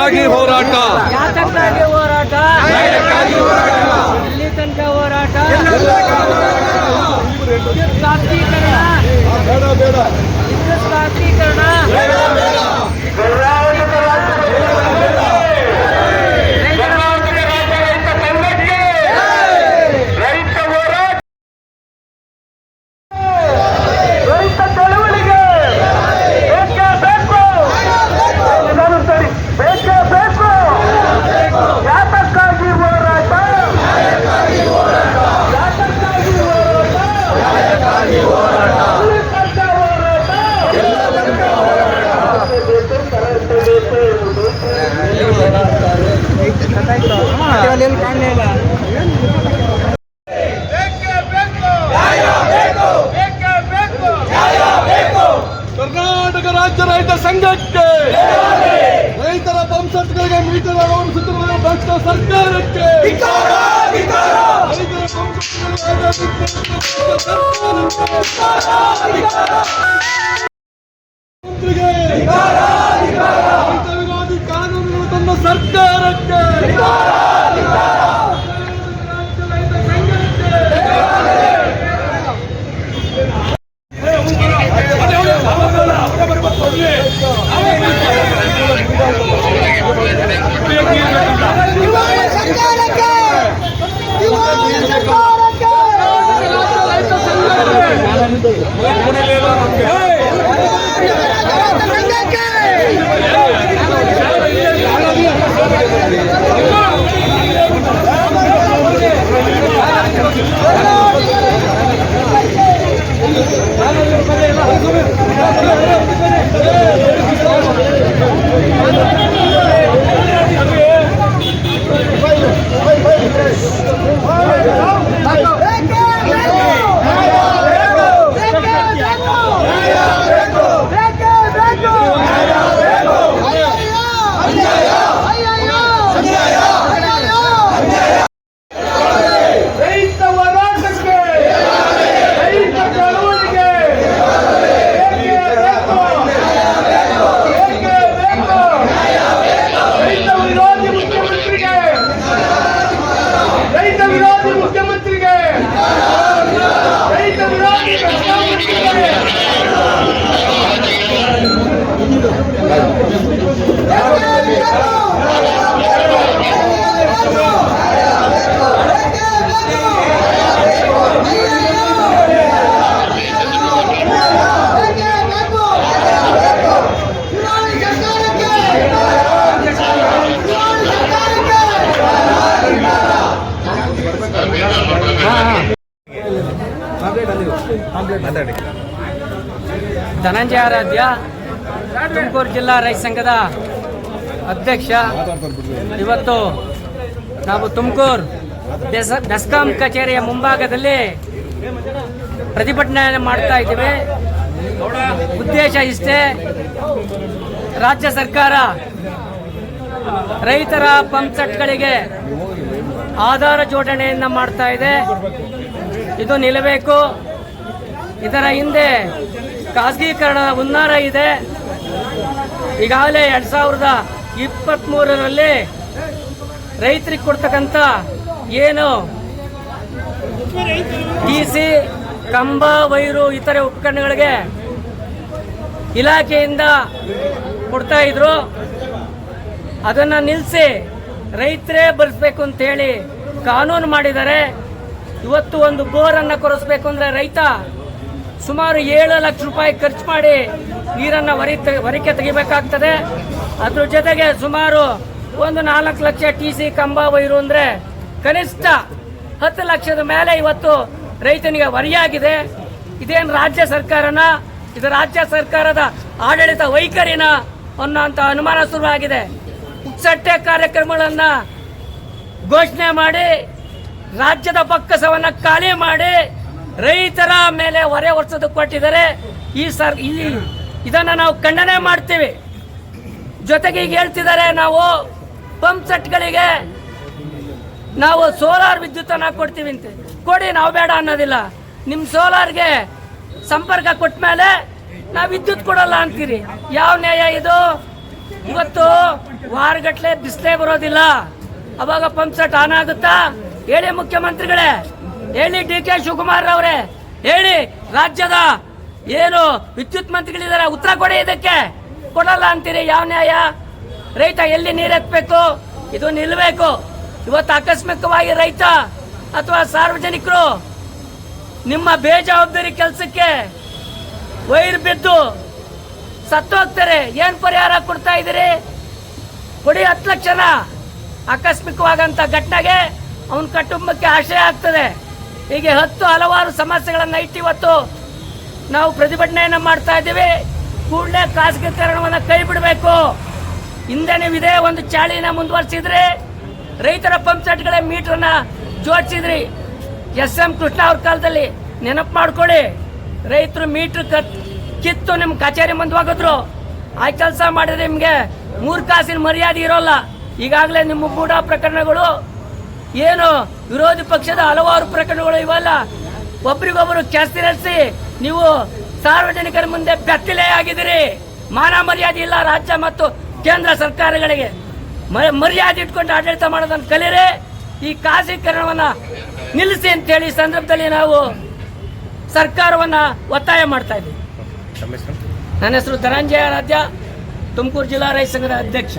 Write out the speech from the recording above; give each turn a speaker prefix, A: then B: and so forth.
A: ನ್ಯಾಯಕ್ಕಾಗಿ ಹೋರಾಟ,
B: ಯಾತಕ್ಕಾಗಿ ಹೋರಾಟ, ಇಲ್ಲಿ ತನಕ ಹೋರಾಟ, ವಿದ್ಯುತ್ ಖಾಸಗೀಕರಣ, ವಿದ್ಯುತ್ ಖಾಸಗೀಕರಣ,
A: ಕರ್ನಾಟಕ ರಾಜ್ಯ ರೈತ ಸಂಘಕ್ಕೆ, ರೈತರ ಪಂಪ್ಸೆಟ್ಗಳಿಗೆ ಮೀಟರ್ ಅವಲಂಬಿಸುತ್ತಿರುವ ಭ್ರಷ್ಟ ಸರ್ಕಾರಕ್ಕೆ, ರೈತ ವಿರೋಧಿ ಕಾನೂನುಗಳು ತಂದ ಸರ್ಕಾರಕ್ಕೆ, ಧನಂಜಯ ಆರಾಧ್ಯ, ತುಮಕೂರು ಜಿಲ್ಲಾ ರೈತ ಸಂಘದ ಅಧ್ಯಕ್ಷ. ಇವತ್ತು ನಾವು ತುಮಕೂರು ಬೆಸ್ಕಾಂ ಕಚೇರಿಯ ಮುಂಭಾಗದಲ್ಲಿ ಪ್ರತಿಭಟನೆ ಮಾಡ್ತಾ ಇದ್ದೀವಿ. ಉದ್ದೇಶ ಇಷ್ಟೇ, ರಾಜ್ಯ ಸರ್ಕಾರ ರೈತರ ಪಂಪ್ಸೆಟ್ಗಳಿಗೆ ಆಧಾರ ಜೋಡಣೆಯನ್ನು ಮಾಡ್ತಾ ಇದೆ. ಇದು ನಿಲ್ಲಬೇಕು. ಇದರ ಹಿಂದೆ ಖಾಸಗೀಕರಣದ ಹುನ್ನಾರ ಇದೆ. ಈಗಾಗಲೇ 2023ರಲ್ಲಿ ರೈತರಿಗೆ ಕೊಡ್ತಕ್ಕಂಥ ಏನು ಟಿಸಿ, ಕಂಬ, ವೈರು ಇತರೆ ಉಪಕರಣಗಳಿಗೆ ಇಲಾಖೆಯಿಂದ ಕೊಡ್ತಾ ಇದ್ರು. ಅದನ್ನು ನಿಲ್ಲಿಸಿ ರೈತರೇ ಭರಿಸಬೇಕು ಅಂತೇಳಿ ಕಾನೂನು ಮಾಡಿದ್ದಾರೆ. ಇವತ್ತು ಒಂದು ಬೋರನ್ನು ಕೊರೆಸಬೇಕು ಅಂದರೆ ರೈತ ಸುಮಾರು 7 ಲಕ್ಷ ರೂಪಾಯಿ ಖರ್ಚು ಮಾಡಿ ನೀರನ್ನು ಹೊರಕ್ಕೆ ತೆಗಿಬೇಕಾಗ್ತದೆ. ಅದ್ರ ಜೊತೆಗೆ ಸುಮಾರು ಒಂದು 4 ಲಕ್ಷ ಟಿಸಿ, ಕಂಬ, ವೈರು ಅಂದರೆ ಕನಿಷ್ಠ 10 ಲಕ್ಷದ ಮೇಲೆ ಇವತ್ತು ರೈತನಿಗೆ ಹೊರೆಯಾಗಿದೆ. ಇದೇನು ರಾಜ್ಯ ಸರ್ಕಾರನ, ಇದು ರಾಜ್ಯ ಸರ್ಕಾರದ ಆಡಳಿತ ವೈಖರಿನ ಅನ್ನೋಂಥ ಅನುಮಾನ ಶುರುವಾಗಿದೆ. ಪುಕ್ಸಟ್ಟೆ ಕಾರ್ಯಕ್ರಮಗಳನ್ನು ಘೋಷಣೆ ಮಾಡಿ ರಾಜ್ಯದ ಬೊಕ್ಕಸವನ್ನು ಖಾಲಿ ಮಾಡಿ ರೈತರ ಮೇಲೆ ಹೊರೆ ಹೊರಿಸೋದಕ್ಕೆ ಕೊಟ್ಟಿದ್ದಾರೆ. ಇದನ್ನು ನಾವು ಖಂಡನೆ ಮಾಡ್ತೀವಿ. ಜೊತೆಗೆ ಈಗ ಹೇಳ್ತಿದ್ದಾರೆ, ನಾವು ಪಂಪ್ ಸೆಟ್ಗಳಿಗೆ ನಾವು ಸೋಲಾರ್ ವಿದ್ಯುತ್ತನ್ನು ಕೊಡ್ತೀವಿ ಅಂತ. ಕೊಡಿ, ನಾವು ಬೇಡ ಅನ್ನೋದಿಲ್ಲ. ನಿಮ್ಮ ಸೋಲಾರ್ಗೆ ಸಂಪರ್ಕ ಕೊಟ್ಟ ಮೇಲೆ ನಾವು ವಿದ್ಯುತ್ ಕೊಡಲ್ಲ ಅಂತೀರಿ. ಯಾವ ನ್ಯಾಯ ಇದು? ಇವತ್ತು ವಾರಗಟ್ಲೆ ಬಿಸಿಲೇ ಬರೋದಿಲ್ಲ. ಅವಾಗ ಪಂಪ್ ಸೆಟ್ ಆನ್ ಆಗುತ್ತಾ? ಹೇಳಿ ಮುಖ್ಯಮಂತ್ರಿಗಳೇ, ಹೇಳಿ ಡಿ ಕೆ ಶಿವಕುಮಾರ್ ಅವರೇ, ಹೇಳಿ ರಾಜ್ಯದ ಏನು ವಿದ್ಯುತ್ ಮಂತ್ರಿಗಳಿದ್ದಾರೆ, ಉತ್ತರ ಕೊಡಿ. ಇದಕ್ಕೆ ಕೊಡಲ್ಲ ಅಂತೀರಿ, ಯಾವ ನ್ಯಾಯ? ರೈತ ಎಲ್ಲಿ ನೀರೆತ್ತಬೇಕು? ಇದು ನಿಲ್ಲಬೇಕು. ಇವತ್ತು ಆಕಸ್ಮಿಕವಾಗಿ ರೈತ ಅಥವಾ ಸಾರ್ವಜನಿಕರು ನಿಮ್ಮ ಬೇಜವಾಬ್ದಾರಿ ಕೆಲಸಕ್ಕೆ ವೈರ್ ಬಿದ್ದು ಸತ್ತೋಗ್ತಾರೆ. ಏನ್ ಪರಿಹಾರ ಕೊಡ್ತಾ ಇದ್ದೀರಿ? ಕೊಡಿ 10 ಲಕ್ಷನ. ಆಕಸ್ಮಿಕವಾಗಂತ ಘಟನೆಗೆ ಅವನ ಕುಟುಂಬಕ್ಕೆ ಆಶ್ರಯ ಆಗ್ತದೆ. ಹೀಗೆ ಹಲವಾರು ಸಮಸ್ಯೆಗಳನ್ನ ಇವತ್ತು ನಾವು ಪ್ರತಿಭಟನೆಯನ್ನ ಮಾಡ್ತಾ ಇದ್ದೀವಿ. ಕೂಡಲೇ ಖಾಸಗೀಕರಣವನ್ನು ಕೈ ಬಿಡಬೇಕು. ಹಿಂದೆ ನೀವು ಇದೇ ಒಂದು ಚಾಳಿನ ಮುಂದುವರಿಸಿದ್ರಿ. ರೈತರ ಪಂಪ್ ಸೆಟ್ಗಳ ಮೀಟರ್ನ ಜೋಡಿಸಿದ್ರಿ. SM ಕೃಷ್ಣ ಅವ್ರ ಕಾಲದಲ್ಲಿ ನೆನಪು ಮಾಡ್ಕೊಳ್ಳಿ. ರೈತರು ಮೀಟರ್ ಕಿತ್ತು ನಿಮ್ಮ ಕಚೇರಿ ಮುಂದೆ ಹೋಗಿದ್ರು. ಆ ಕೆಲಸ ಮಾಡಿದ್ರೆ ನಿಮಗೆ 3 ಕಾಸಿನ ಮರ್ಯಾದೆ ಇರೋಲ್ಲ. ಈಗಾಗಲೇ ನಿಮ್ಮ ಮೂಢ ಪ್ರಕರಣಗಳು ಏನು ವಿರೋಧಿ ಪಕ್ಷದ ಹಲವಾರು ಪ್ರಕರಣಗಳು ಇವೆಲ್ಲ ಒಬ್ರಿಗೊಬ್ಬರು ಕೆಸರಿಸಿ ನೀವು ಸಾರ್ವಜನಿಕರ ಮುಂದೆ ಬೆತ್ತಲೆ ಆಗಿದ್ದೀರಿ. ಮಾನ ಮರ್ಯಾದೆ ಇಲ್ಲ ರಾಜ್ಯ ಮತ್ತು ಕೇಂದ್ರ ಸರ್ಕಾರಗಳಿಗೆ. ಮರ್ಯಾದೆ ಇಟ್ಕೊಂಡು ಆಡಳಿತ ಮಾಡೋದನ್ನು ಕಲಿಯರೆ. ಈ ಖಾಸಗೀಕರಣವನ್ನ ನಿಲ್ಲಿಸಿ ಅಂತೇಳಿ ಈ ಸಂದರ್ಭದಲ್ಲಿ ನಾವು ಸರ್ಕಾರವನ್ನ ಒತ್ತಾಯ ಮಾಡ್ತಾ ಇದ್ದೀವಿ. ನನ್ನ ಹೆಸರು ಧನಂಜಯ ರಾಜ್ಯ, ತುಮಕೂರು ಜಿಲ್ಲಾ ರೈತ ಸಂಘದ ಅಧ್ಯಕ್ಷ.